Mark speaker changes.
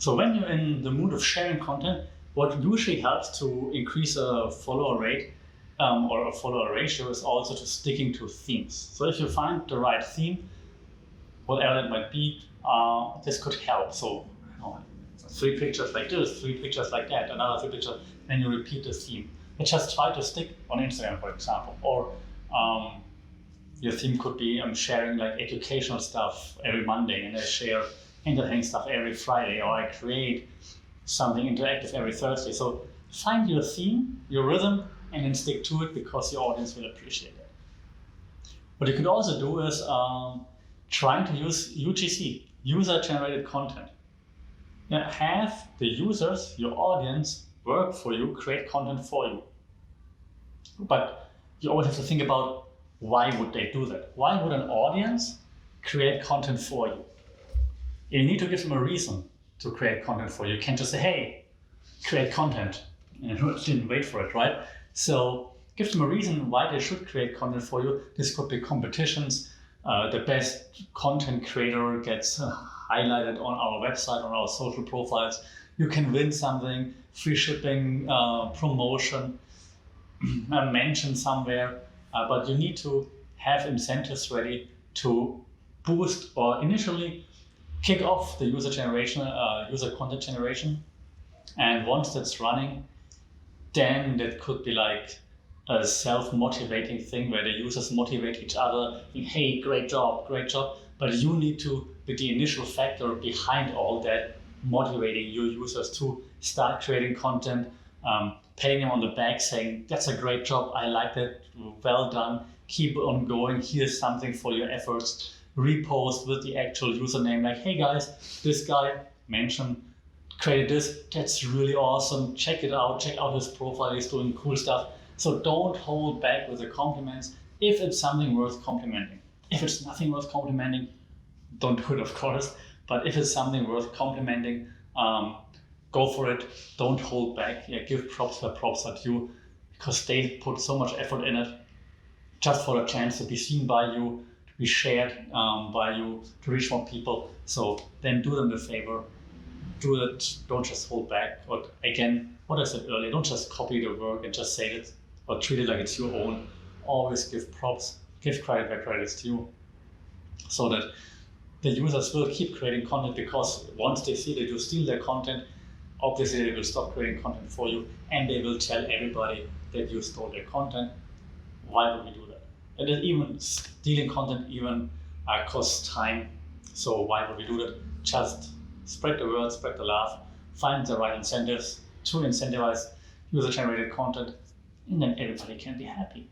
Speaker 1: So when you're in the mood of sharing content, what usually helps to increase a follower rate or a follower ratio is also to sticking to themes. So if you find the right theme, whatever it might be, this could help. So, 3 pictures like this, 3 pictures like that, another 3 pictures, then you repeat the theme. But just try to stick on Instagram, for example. Or your theme could be sharing like educational stuff every Monday, and I share entertaining stuff every Friday, or I create something interactive every Thursday. So find your theme, your rhythm, and then stick to it because your audience will appreciate it. What you could also do is trying to use UGC, user-generated content. Have the users, your audience, work for you, create content for you. But you always have to think about why would they do that? Why would an audience create content for you? You need to give them a reason to create content for you. You can't just say, hey, create content, and didn't wait for it, right? So give them a reason why they should create content for you. This could be competitions. The best content creator gets highlighted on our website, on our social profiles. You can win something, free shipping, promotion, mention somewhere, but you need to have incentives ready to boost or initially kick off the user content generation. And once that's running, then that could be like a self-motivating thing where the users motivate each other. Hey, great job. But you need to be the initial factor behind all that, motivating your users to start creating content, patting them on the back, saying, that's a great job, I like that, well done, keep on going, here's something for your efforts. Repost with the actual username, like, hey guys, this guy mentioned, created this, that's really awesome, check it out, check out his profile, he's doing cool stuff. So don't hold back with the compliments if it's something worth complimenting. If it's nothing worth complimenting, don't do it, of course. But if it's something worth complimenting, go for it. Don't hold back. Give props where props are due, because they put so much effort in it just for the chance to be seen by you, to be shared by you, to reach more people. So then do them the favor. Do it. Don't just hold back. Or again, what I said earlier, don't just copy the work and just say it or treat it like it's your own. Always give props. Give credit where credit's due, so that the users will keep creating content, because once they see that you steal their content, obviously they will stop creating content for you, and they will tell everybody that you stole their content. Why would we do that? And then even stealing content even costs time. So why would we do that? Just spread the word, spread the love, find the right incentives to incentivize user-generated content, and then everybody can be happy.